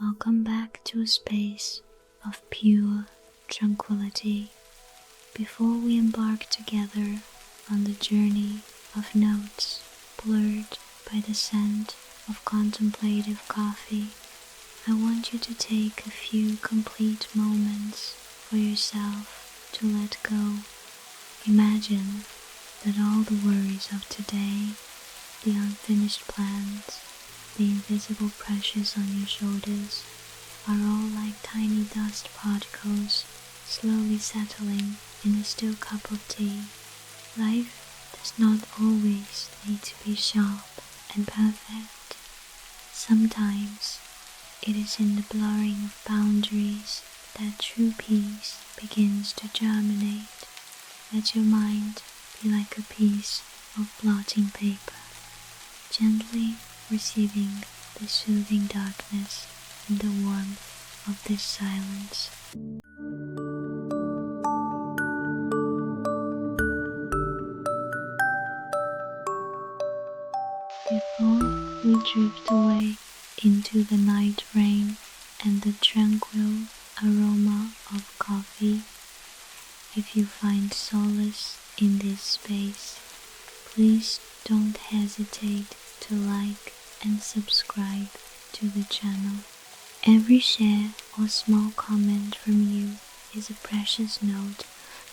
Welcome back to a space of pure tranquility. Before we embark together on the journey of notes blurred by the scent of contemplative coffee, I want you to take a few complete moments for yourself to let go. Imagine that all the worries of today, the unfinished plans, the invisible pressures on your shoulders are all like tiny dust particles slowly settling in a still cup of tea. Life does not always need to be sharp and perfect. Sometimes it is in the blurring of boundaries that true peace begins to germinate. Let your mind be like a piece of blotting paper, gently receiving the soothing darkness and the warmth of this silence. Before we drift away into the night rain and the tranquil aroma of coffee, if you find solace in this space, please don't hesitate to like and subscribe to the channel. Every share or small comment from you is a precious note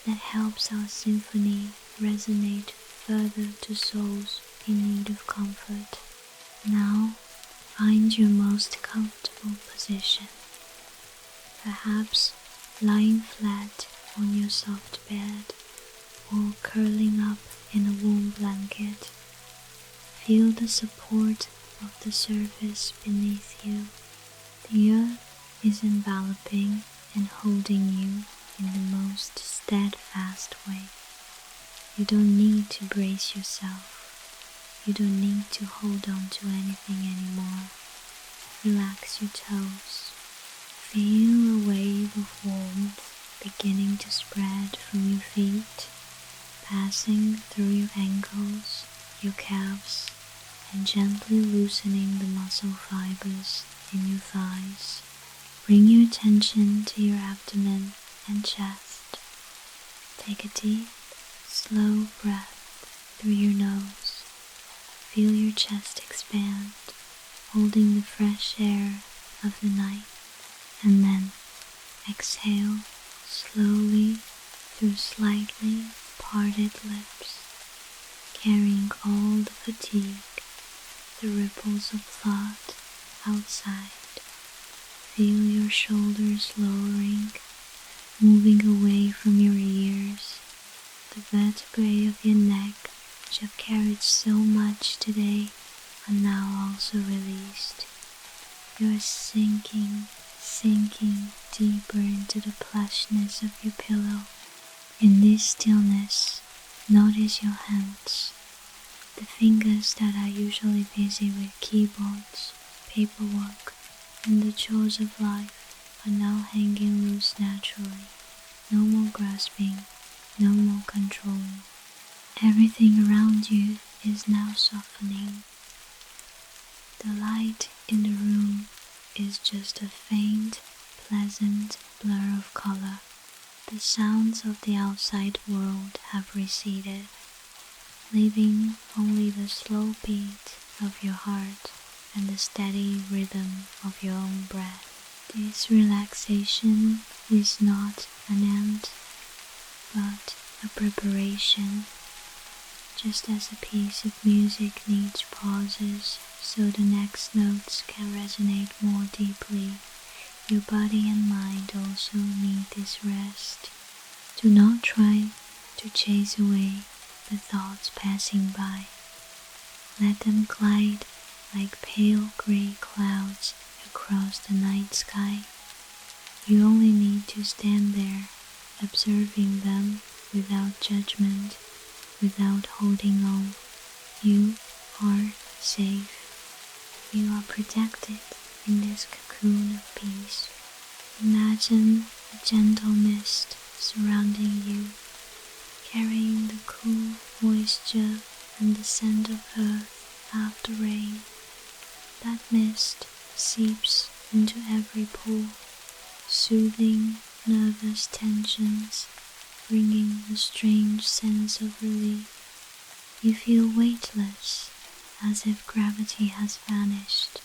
that helps our symphony resonate further to souls in need of comfort. Now, find your most comfortable position, perhaps lying flat on your soft bed or curling up in a warm blanket. Feel the support of the surface beneath you. The earth is enveloping and holding you in the most steadfast way. You don't need to brace yourself. You don't need to hold on to anything anymore. Relax your toes. Feel a wave of warmth beginning to spread from your feet, passing through your ankles, your calves, and gently loosening the muscle fibers in your thighs. Bring your attention to your abdomen and chest. Take a deep, slow breath through your nose. Feel your chest expand, holding the fresh air of the night, and then exhale slowly through slightly parted lips, carrying all the fatigue, the ripples of thought outside. Feel your shoulders lowering, moving away from your ears. The vertebrae of your neck, which have carried so much today, are now also released. You are sinking deeper into the plushness of your pillow. In this stillness, notice your hands. The fingers that are usually busy with keyboards, paperwork, and the chores of life are now hanging loose naturally. No more grasping, no more controlling. Everything around you is now softening. The light in the room is just a faint, pleasant blur of color. The sounds of the outside world have receded, leaving only the slow beat of your heart and the steady rhythm of your own breath. This relaxation is not an end, but a preparation. Just as a piece of music needs pauses so the next notes can resonate more deeply, your body and mind also need this rest. Do not try to chase away the thoughts passing by. Let them glide like pale gray clouds across the night sky. You only need to stand there, observing them without judgment, without holding on. You are safe. You are protected in this cocoon of peace. Imagine a gentle mist surrounding you, carrying the cool moisture and the scent of earth after rain. That mist seeps into every pore, soothing nervous tensions, bringing a strange sense of relief. You feel weightless, as if gravity has vanished.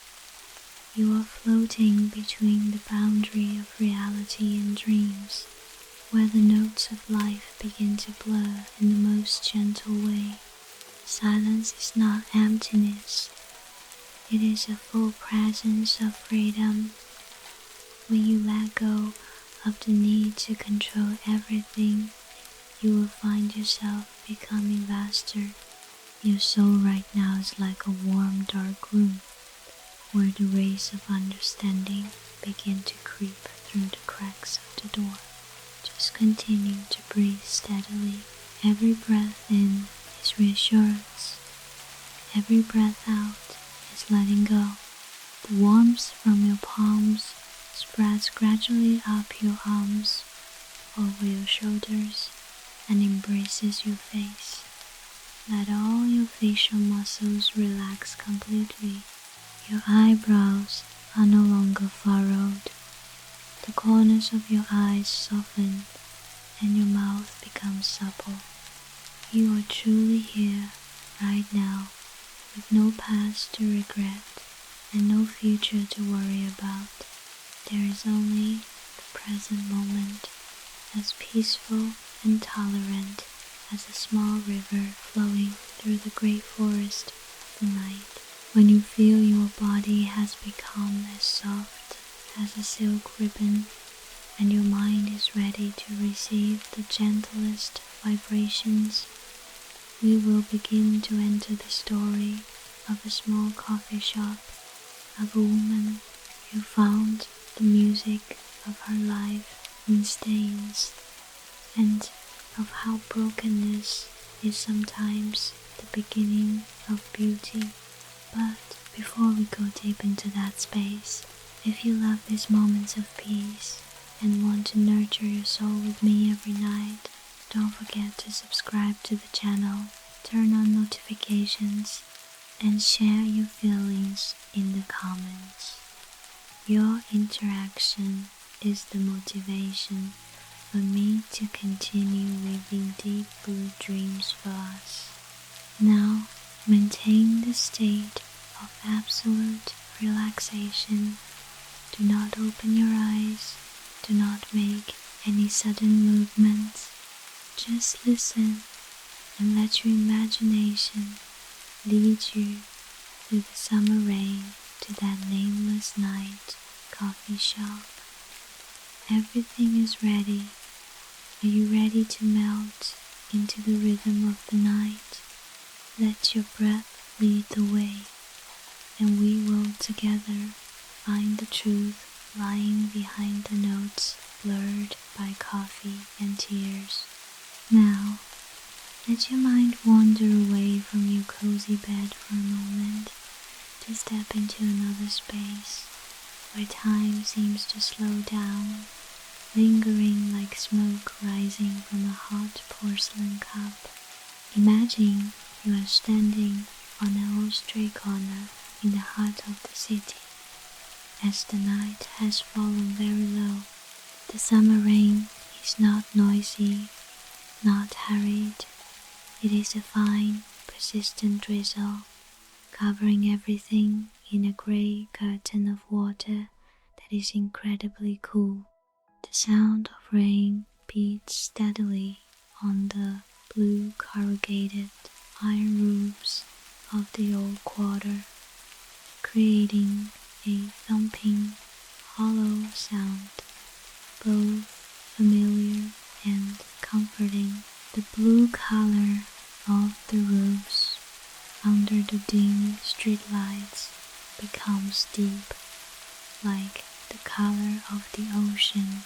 You are floating between the boundary of reality and dreams, where the notes of life begin to blur in the most gentle way. Silence is not emptiness. It is a full presence of freedom. When you let go of the need to control everything, you will find yourself becoming vaster. Your soul right now is like a warm, dark room, where the rays of understanding begin to creep through the cracks of the door. Just continue to breathe steadily. Every breath in is reassurance. Every breath out is letting go. The warmth from your palms spreads gradually up your arms, over your shoulders, and embraces your face. Let all your facial muscles relax completely. Your eyebrows are no longer furrowed. The corners of your eyes soften, and your mouth becomes supple. You are truly here, right now, with no past to regret and no future to worry about. There is only the present moment, as peaceful and tolerant as a small river flowing through the great forest of the night. When you feel your body has become as soft as a silk ribbon, and your mind is ready to receive the gentlest vibrations, we will begin to enter the story of a small coffee shop, of a woman who found the music of her life in stains, and of how brokenness is sometimes the beginning of beauty. But before we go deep into that space, if you love these moments of peace and want to nurture your soul with me every night, don't forget to subscribe to the channel, turn on notifications, and share your feelings in the comments. Your interaction is the motivation for me to continue living deep blue dreams for us. Now, maintain the state of absolute relaxation. Do not open your eyes. Do not make any sudden movements. Just listen and let your imagination lead you through the summer rain to that nameless night coffee shop. Everything is ready. Are you ready to melt into the rhythm of the night? Let your breath lead the way, and we will together find the truth lying behind the notes blurred by coffee and tears. Now, let your mind wander away from your cozy bed for a moment to step into another space where time seems to slow down, lingering like smoke rising from a hot porcelain cup. Imagine you are standing on an old street corner in the heart of the city. As the night has fallen very low, the summer rain is not noisy, not hurried. It is a fine, persistent drizzle, covering everything in a grey curtain of water that is incredibly cool. The sound of rain beats steadily on the blue corrugated iron roofs of the old quarter, creating a thumping, hollow sound, both familiar and comforting. The blue color of the roofs under the dim streetlights becomes deep, like the color of the ocean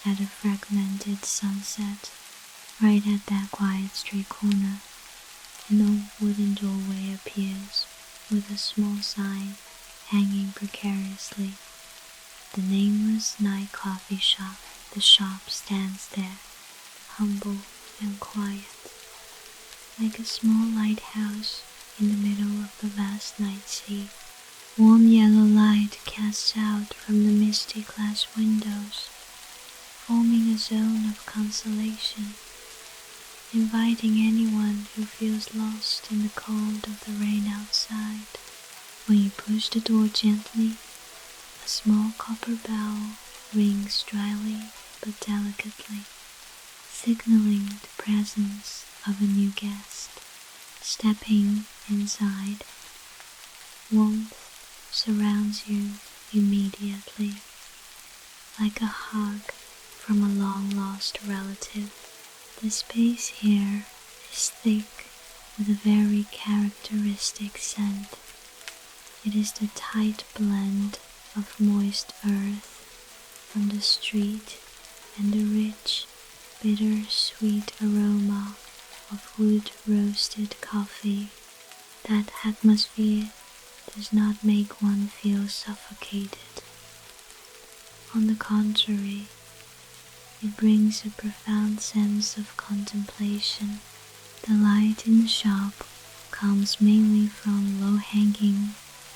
at a fragmented sunset. Right at that quiet street corner, an old wooden doorway appears with a small sign hanging precariously. The Nameless Night Coffee Shop. The shop stands there, humble and quiet, like a small lighthouse in the middle of the vast night sea, Warm yellow light casts out from the misty glass windows, forming a zone of consolation, inviting anyone who feels lost in the cold of the rain outside. When you push the door gently, a small copper bell rings dryly but delicately, signaling the presence of a new guest. Stepping inside, warmth surrounds you immediately, like a hug from a long-lost relative. The space here is thick with a very characteristic scent. It is the tight blend of moist earth from the street and the rich, bitter-sweet aroma of wood-roasted coffee. That atmosphere does not make one feel suffocated. On the contrary, it brings a profound sense of contemplation. The light in the shop comes mainly from low-hanging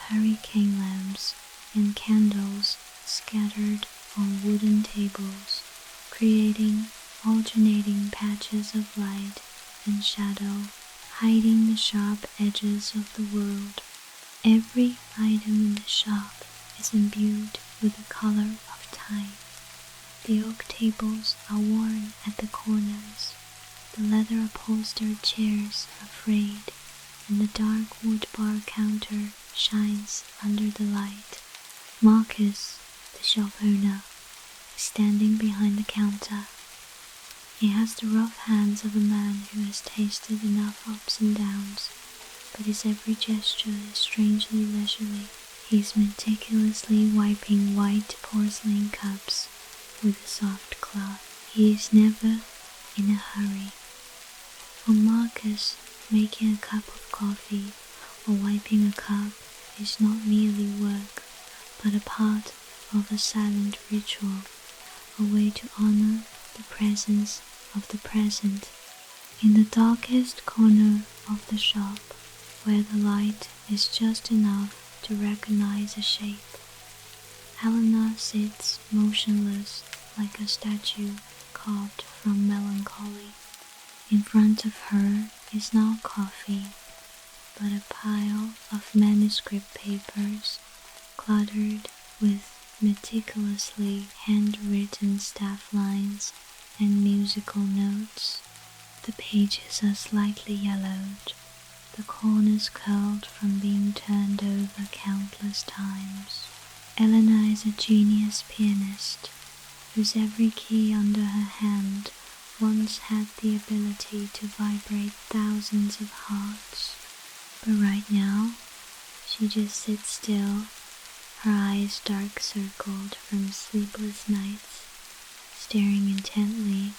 hurricane lamps and candles scattered on wooden tables, creating alternating patches of light and shadow, hiding the sharp edges of the world. Every item in the shop is imbued with the color of time. The oak tables are worn at the corners, the leather upholstered chairs are frayed, and the dark wood bar counter shines under the light. Marcus, the shop owner, is standing behind the counter. He has the rough hands of a man who has tasted enough ups and downs, but his every gesture is strangely leisurely. He is meticulously wiping white porcelain cups with a soft cloth. He is never in a hurry. For Marcus, making a cup of coffee or wiping a cup is not merely work, but a part of a silent ritual, a way to honor the presence of the present. In the darkest corner of the shop, where the light is just enough to recognize a shape, Elena sits motionless like a statue carved from melancholy. In front of her is not coffee, but a pile of manuscript papers cluttered with meticulously handwritten staff lines and musical notes. The pages are slightly yellowed, the corners curled from being turned over countless times. Elena is a genius pianist, whose every key under her hand once had the ability to vibrate thousands of hearts. But right now, she just sits still, her eyes dark-circled from sleepless nights, staring intently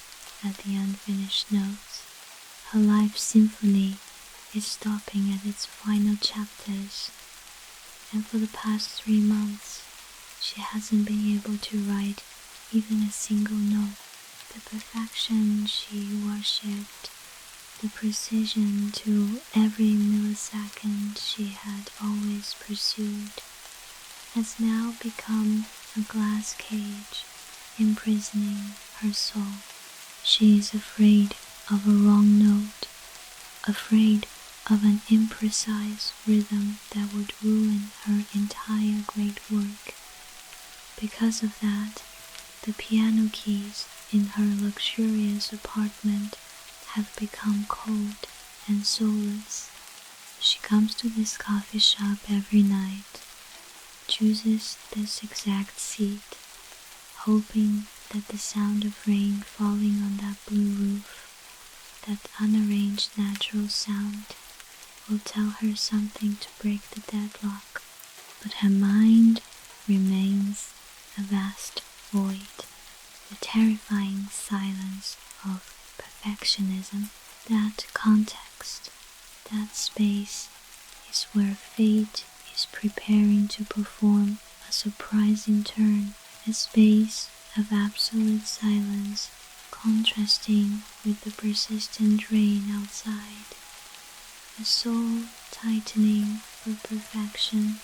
at the unfinished notes. Her life symphony is stopping at its final chapters, and for the past 3 months, she hasn't been able to write even a single note. The perfection she worshipped, the precision to every millisecond she had always pursued, has now become a glass cage imprisoning her soul. She is afraid of a wrong note, afraid of an imprecise rhythm that would ruin her entire great work. Because of that, the piano keys in her luxurious apartment have become cold and soulless. She comes to this coffee shop every night, chooses this exact seat, hoping that the sound of rain falling on that blue roof, that unarranged natural sound, will tell her something to break the deadlock. But her mind remains a vast void, the terrifying silence of perfectionism. That context, that space, is where fate is preparing to perform a surprising turn, a space of absolute silence contrasting with the persistent rain outside, a soul tightening for perfection,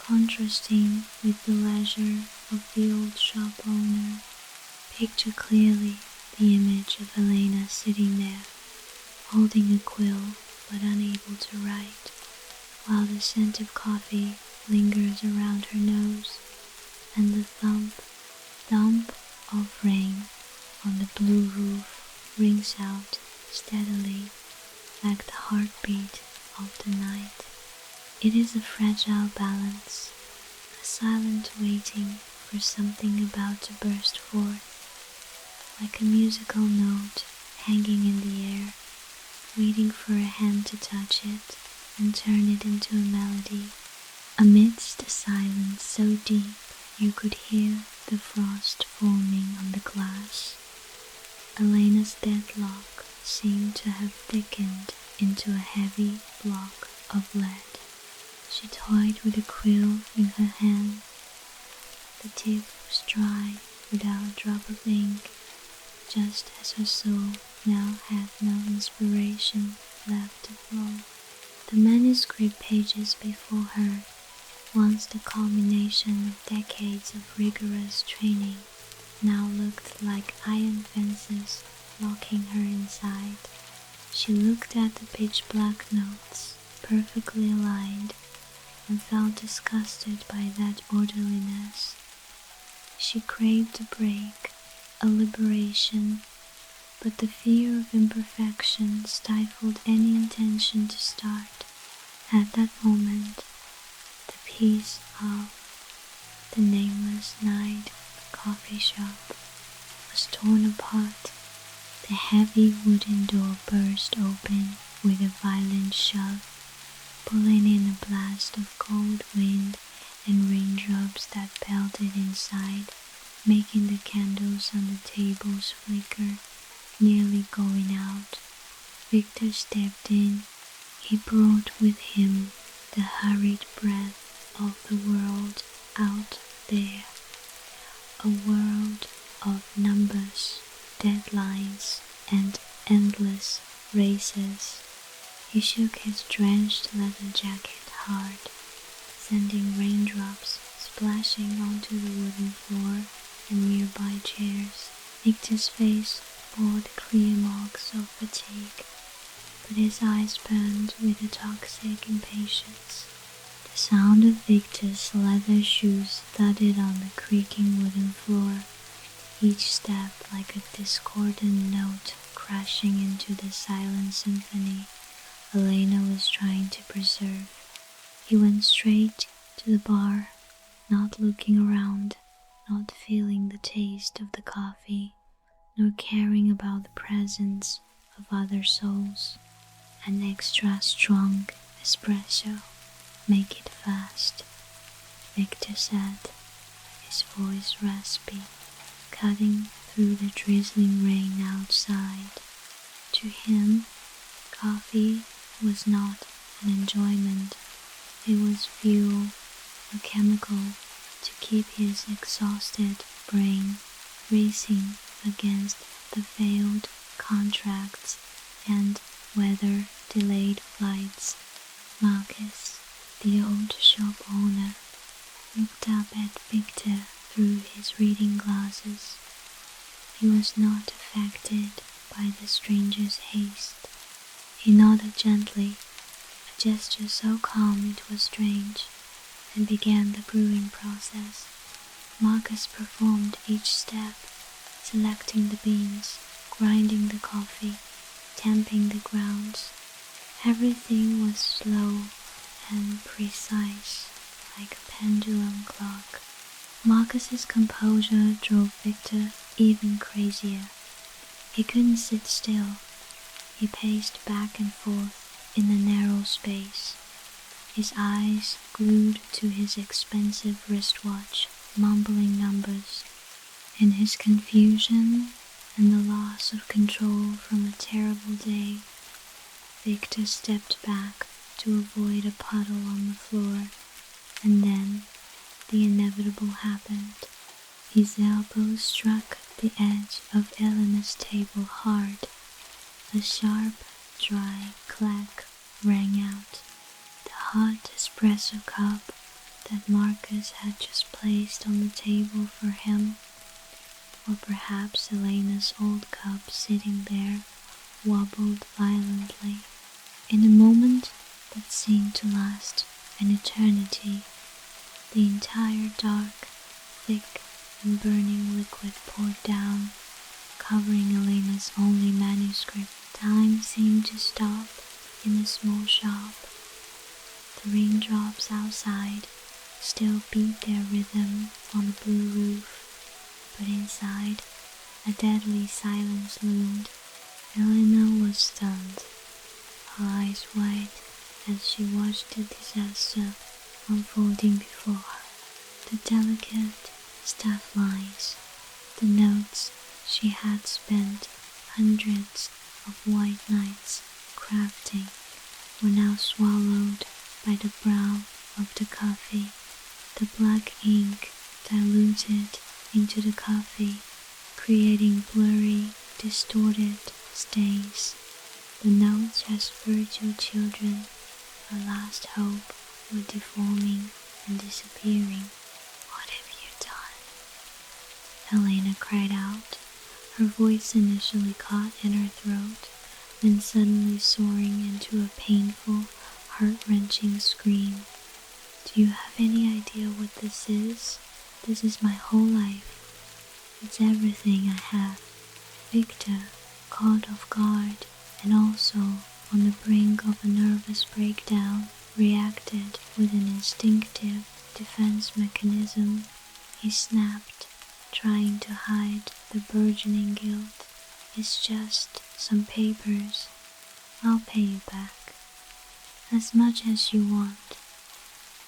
contrasting with the leisure of the old shop owner. Picture clearly the image of Elena sitting there, holding a quill but unable to write, while the scent of coffee lingers around her nose, and the thump of rain on the blue roof rings out steadily like the heartbeat of the night. It is a fragile balance, a silent waiting for something about to burst forth, like a musical note hanging in the air, waiting for a hand to touch it and turn it into a melody. Amidst a silence so deep you could hear the frost forming on the glass, Elena's deadlock seemed to have thickened into a heavy block of lead. She toyed with a quill in her hand. The tip was dry without a drop of ink, just as her soul now had no inspiration left to flow. The manuscript pages before her, once the culmination of decades of rigorous training, now looked like iron fences locking her inside. She looked at the pitch-black notes, perfectly aligned, and felt disgusted by that orderliness. She craved a break, a liberation, but the fear of imperfection stifled any intention to start. At that moment, the piece of the Nameless Night Coffee Shop was torn apart. The heavy wooden door burst open with a violent shove, pulling in a blast of cold wind and raindrops that pelted inside, making the candles on the tables flicker, nearly going out. Victor stepped in. He brought with him the hurried breath of the world out there, a world of numbers, deadlines, and endless races. He shook his drenched leather jacket hard, sending raindrops splashing onto the wooden floor and nearby chairs. Victor's face bore the clear marks of fatigue, but his eyes burned with a toxic impatience. The sound of Victor's leather shoes thudded on the creaking wooden floor, each step like a discordant note crashing into the silent symphony Elena was trying to preserve. He went straight to the bar, not looking around, not feeling the taste of the coffee, nor caring about the presence of other souls. An extra strong espresso. Make it fast, Victor said, his voice raspy, cutting through the drizzling rain outside. To him, coffee was not an enjoyment. It was fuel, a chemical to keep his exhausted brain racing against the failed contracts and weather-delayed flights. Marcus, the old shop owner, looked up at Victor through his reading glasses. He was not affected by the stranger's haste. He nodded gently, a gesture so calm it was strange, and began the brewing process. Marcus performed each step, selecting the beans, grinding the coffee, tamping the grounds. Everything was slow and precise, like a pendulum clock. Marcus's composure drove Victor even crazier. He couldn't sit still. He paced back and forth in the narrow space, his eyes glued to his expensive wristwatch, mumbling numbers. In his confusion and the loss of control from a terrible day, Victor stepped back to avoid a puddle on the floor, and then the inevitable happened. His elbow struck the edge of Elena's table hard. A sharp, dry clack rang out. The hot espresso cup, that Marcus had just placed on the table for him, or perhaps Elena's old cup sitting there wobbled violently. In a moment that seemed to last an eternity, the entire dark, thick, and burning liquid poured down, covering Elena's only manuscript. Time seemed to stop in the small shop. The raindrops outside still beat their rhythm on the blue roof, but inside a deadly silence loomed. Elena was stunned, her eyes wide as she watched the disaster unfolding before her. The delicate staff lines, the notes she had spent hundreds of white nights crafting, were now swallowed by the brown of the coffee. The black ink diluted into the coffee, creating blurry, distorted stains. The notes as virtual children, her last hope, were deforming and disappearing. What have you done? Elena cried out, her voice initially caught in her throat, then suddenly soaring into a painful, heart-wrenching scream. Do you have any idea what this is? This is my whole life. It's everything I have. Victor, caught off guard and also on the brink of a nervous breakdown, reacted with an instinctive defense mechanism. He snapped, trying to hide the burgeoning guilt. It's just some papers. I'll pay you back. As much as you want.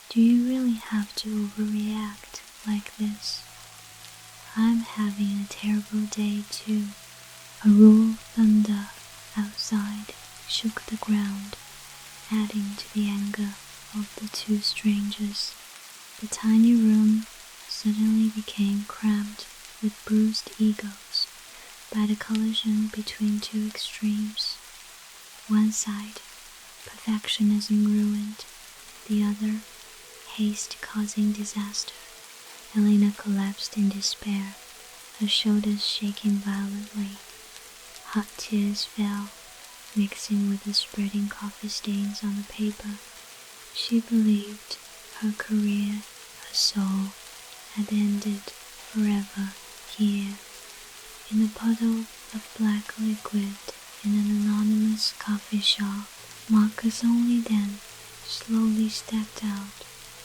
Do you really have to overreact like this? I'm having a terrible day too. A roar of thunder outside shook the ground, adding to the anger of the two strangers. The tiny room suddenly became cramped with bruised egos by the collision between two extremes. One side, perfectionism ruined; the other, haste causing disaster. Elena collapsed in despair, her shoulders shaking violently. Hot tears fell, mixing with the spreading coffee stains on the paper. She believed her career, her soul, had ended forever here, in a puddle of black liquid in an anonymous coffee shop. Marcus only then slowly stepped out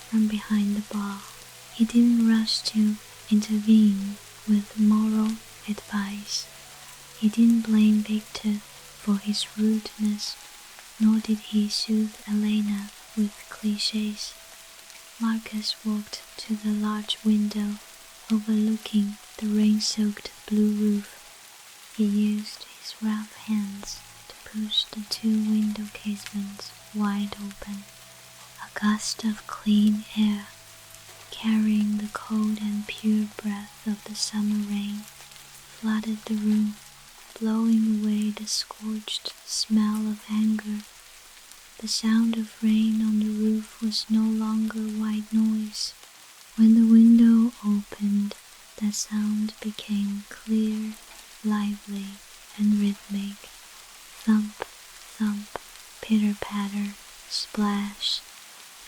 from behind the bar. He didn't rush to intervene with moral advice. He didn't blame Victor for his rudeness, nor did he soothe Elena with clichés. Marcus walked to the large window overlooking the rain-soaked blue roof. He used his rough hands to push the two window casements wide open. A gust of clean air, carrying the cold and pure breath of the summer rain, flooded the room, blowing away the scorched smell of anger. The sound of rain on the roof was no longer white noise. When the window opened, the sound became clear, lively, and rhythmic. Thump, thump, pitter-patter, splash.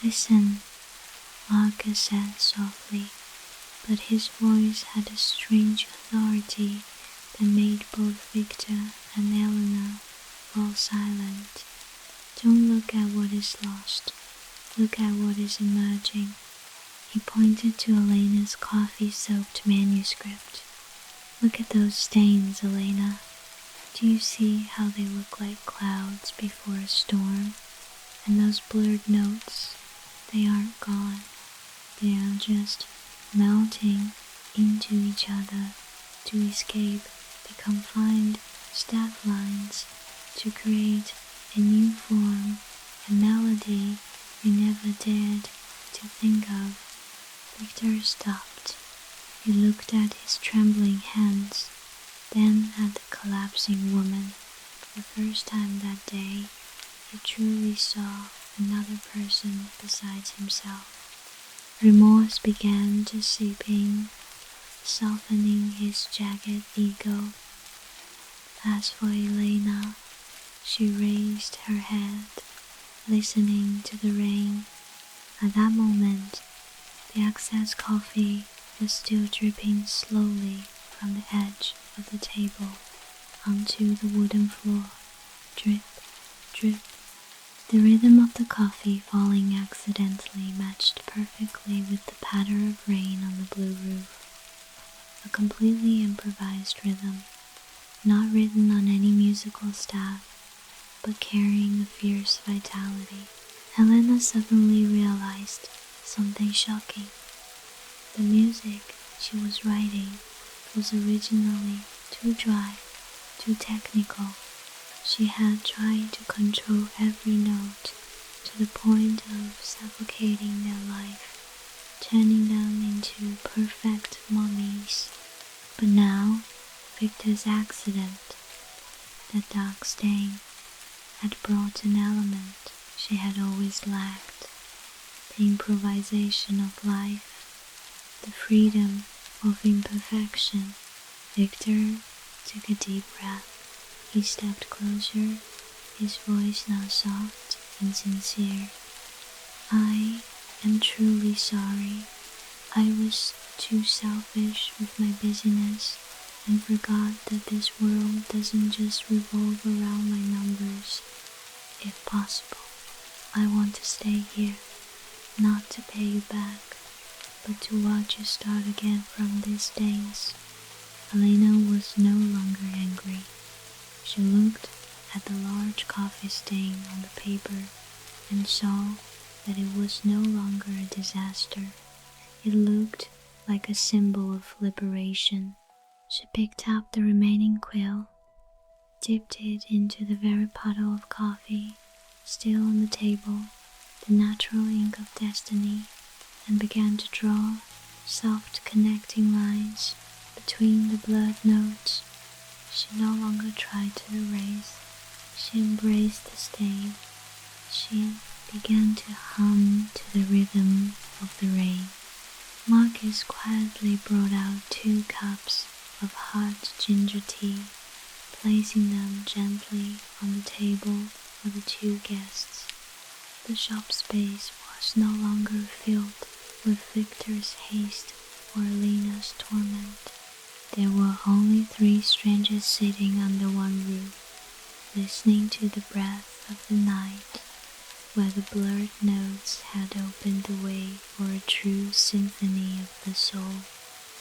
Listen, Marcus said softly, but his voice had a strange authority that made both Victor and Elena fall silent. Don't look at what is lost. Look at what is emerging. He pointed to Elena's coffee-soaked manuscript. Look at those stains, Elena. Do you see how they look like clouds before a storm? And those blurred notes, they aren't gone. They are just melting into each other to escape the confined staff lines, to create a new form, a melody you never dared to think of. Victor stopped. He looked at his trembling hands, then at the collapsing woman. For the first time that day, he truly saw another person besides himself. Remorse began to seep in, softening his jagged ego. As for Elena, she raised her head, listening to the rain. At that moment, the excess coffee was still dripping slowly from the edge of the table onto the wooden floor. Drip, drip. The rhythm of the coffee falling accidentally matched perfectly with the patter of rain on the blue roof. A completely improvised rhythm, not written on any musical staff, but carrying a fierce vitality. Elena suddenly realized something shocking. The music she was writing was originally too dry, too technical. She had tried to control every note to the point of suffocating their life, turning them into perfect mummies. But now, Victor's accident, the dark stain, had brought an element she had always lacked: the improvisation of life, the freedom of imperfection. Victor took a deep breath. He stepped closer, his voice now soft and sincere. I am truly sorry. I was too selfish with my busyness and forgot that this world doesn't just revolve around my numbers. If possible, I want to stay here, not to pay you back, but to watch you start again from these days. Elena was no longer angry. She looked at the large coffee stain on the paper and saw that it was no longer a disaster. It looked like a symbol of liberation. She picked up the remaining quill, dipped it into the very puddle of coffee still on the table, the natural ink of destiny, and began to draw soft connecting lines between the blurred notes. She no longer tried to erase. She embraced the stain. She began to hum to the rhythm of the rain. Marcus quietly brought out 2 cups of hot ginger tea, placing them gently on the table for the 2 guests. The shop space was no longer filled with Victor's haste or Elena's torment. There were only 3 strangers sitting under one roof, listening to the breath of the night, where the blurred notes had opened the way for a true symphony of the soul.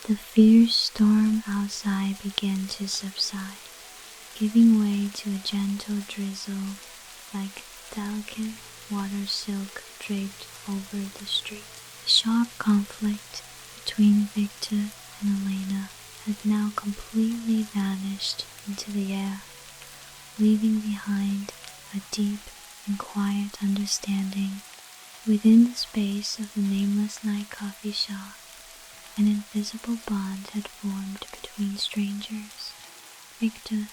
The fierce storm outside began to subside, giving way to a gentle drizzle like delicate water silk draped over the street. The sharp conflict between Victor and Elena had now completely vanished into the air, leaving behind a deep and quiet understanding. Within the space of the Nameless Night Coffee Shop, an invisible bond had formed between strangers. Victor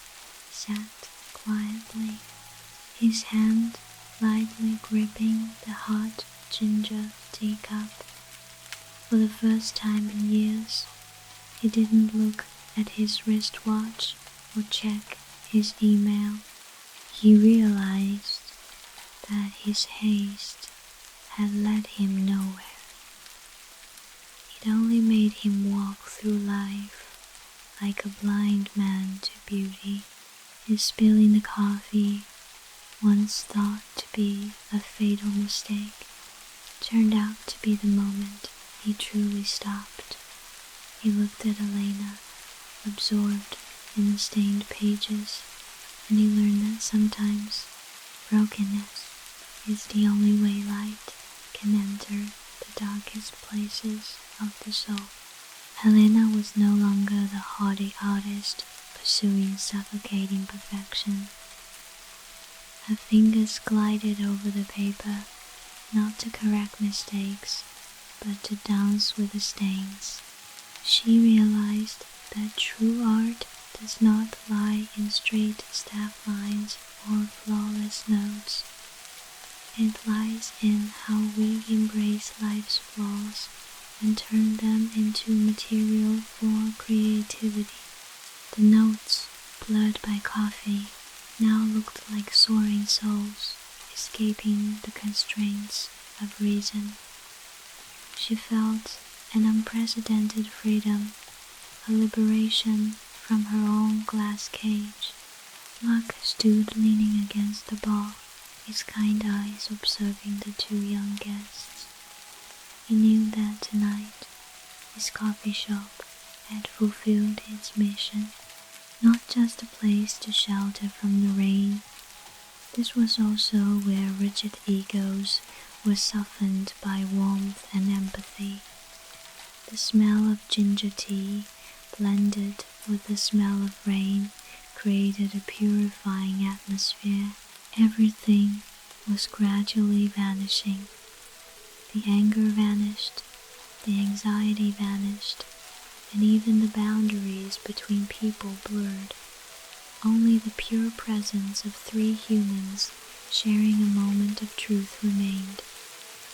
sat quietly, his hand lightly gripping the hot ginger teacup. For the first time in years, he didn't look at his wristwatch or check his email. He realized that his haste had led him nowhere. It only made him walk through life like a blind man to beauty. His spilling the coffee, once thought to be a fatal mistake, turned out to be the moment he truly stopped. He looked at Elena, absorbed in the stained pages, and he learned that sometimes brokenness is the only way light can enter the darkest places of the soul. Elena was no longer the haughty artist pursuing suffocating perfection. Her fingers glided over the paper, not to correct mistakes, but to dance with the stains. She realized that true art does not lie in straight staff lines or flawless notes. It lies in how we embrace life's flaws and turn them into material for creativity. The notes, blurred by coffee, now looked like soaring souls, escaping the constraints of reason. She felt an unprecedented freedom, a liberation from her own glass cage. Mark stood leaning against the bar, his kind eyes observing the two young guests. He knew that tonight his coffee shop had fulfilled its mission, not just a place to shelter from the rain. This was also where rigid egos were softened by warmth and empathy. The smell of ginger tea, blended with the smell of rain, created a purifying atmosphere. Everything was gradually vanishing. The anger vanished, the anxiety vanished, and even the boundaries between people blurred. Only the pure presence of three humans sharing a moment of truth remained.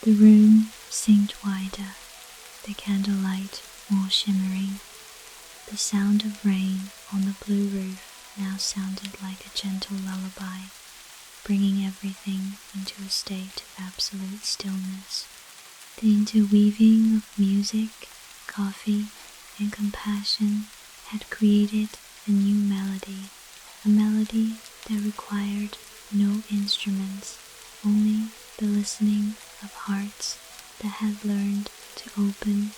The room seemed wider, the candlelight more shimmering. The sound of rain on the blue roof now sounded like a gentle lullaby, bringing everything into a state of absolute stillness. The interweaving of music, coffee, and compassion had created a new melody, a melody that required no instruments, only the listening of hearts that had learned to open.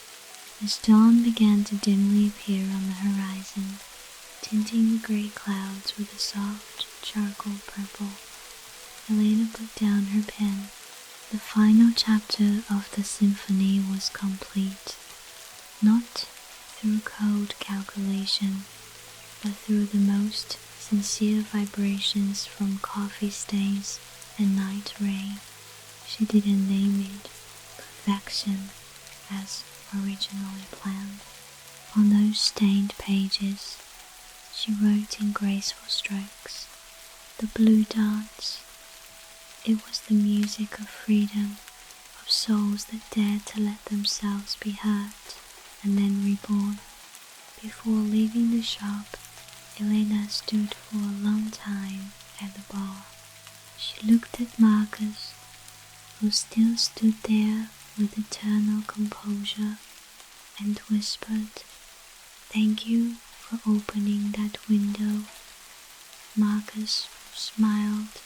As dawn began to dimly appear on the horizon, tinting the gray clouds with a soft charcoal purple, Elena put down her pen. The final chapter of the symphony was complete, not through cold calculation, but through the most sincere vibrations from coffee stains and night rain. She didn't name it perfection as originally planned. On those stained pages, she wrote in graceful strokes, the blue dance. It was the music of freedom, of souls that dared to let themselves be hurt and then reborn. Before leaving the shop, Elena stood for a long time at the bar. She looked at Marcus, who still stood there with eternal composure, and whispered, "Thank you for opening that window." Marcus smiled,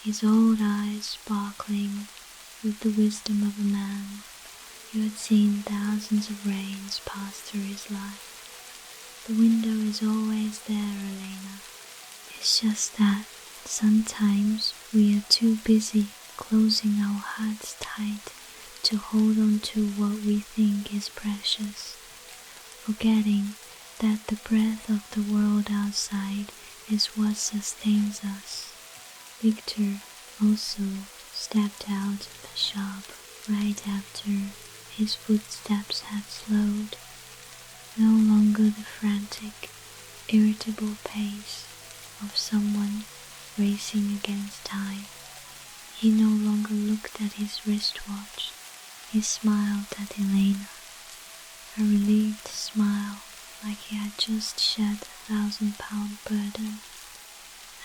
his old eyes sparkling with the wisdom of a man who had seen thousands of rains pass through his life. "The window is always there, Elena. It's just that sometimes we are too busy closing our hearts tight to hold on to what we think is precious, forgetting that the breath of the world outside is what sustains us." Victor also stepped out of the shop right after his footsteps had slowed. No longer the frantic, irritable pace of someone racing against time. He no longer looked at his wristwatch. He smiled at Elena, a relieved smile like he had just shed a 1,000-pound burden.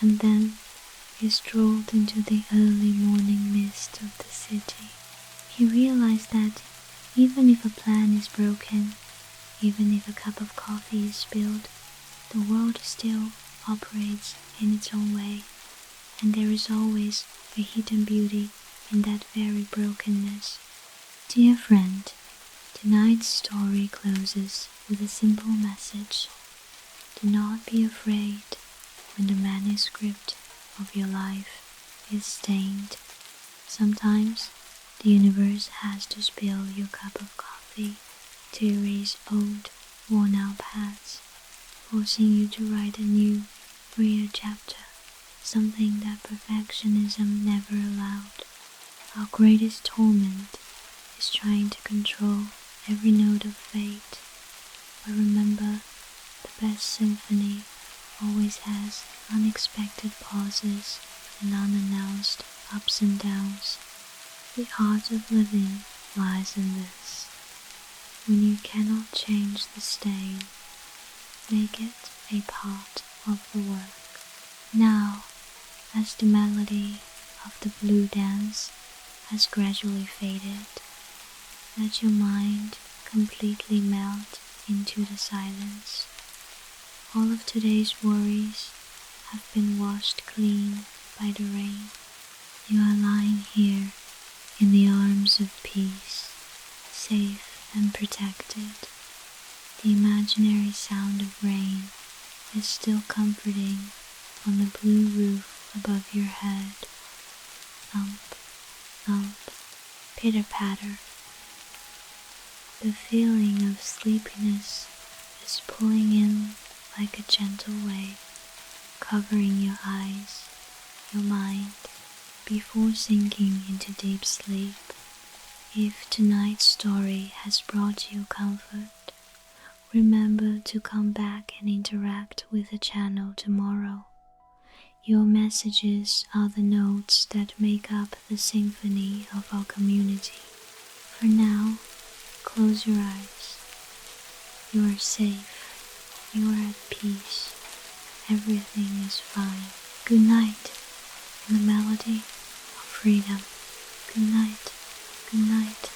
And then he strolled into the early morning mist of the city. He realized that even if a plan is broken, even if a cup of coffee is spilled, the world still operates in its own way, and there is always a hidden beauty in that very brokenness. Dear friend, tonight's story closes with a simple message. Do not be afraid when the manuscript of your life is stained. Sometimes the universe has to spill your cup of coffee to erase old, worn-out paths, forcing you to write a new, freer chapter, something that perfectionism never allowed. Our greatest torment is trying to control every note of fate, but remember, the best symphony always has unexpected pauses and unannounced ups and downs. The art of living lies in this. When you cannot change the stain, make it a part of the work. Now, as the melody of the blue dance has gradually faded, let your mind completely melt into the silence. All of today's worries have been washed clean by the rain. You are lying here in the arms of peace, safe and protected. The imaginary sound of rain is still comforting on the blue roof above your head. Thump, thump, pitter-patter. The feeling of sleepiness is pulling in like a gentle wave, covering your eyes, your mind, before sinking into deep sleep. If tonight's story has brought you comfort, remember to come back and interact with the channel tomorrow. Your messages are the notes that make up the symphony of our community. For now, close your eyes. You are safe. You are at peace. Everything is fine. Good night, in the melody of freedom. Good night. Good night.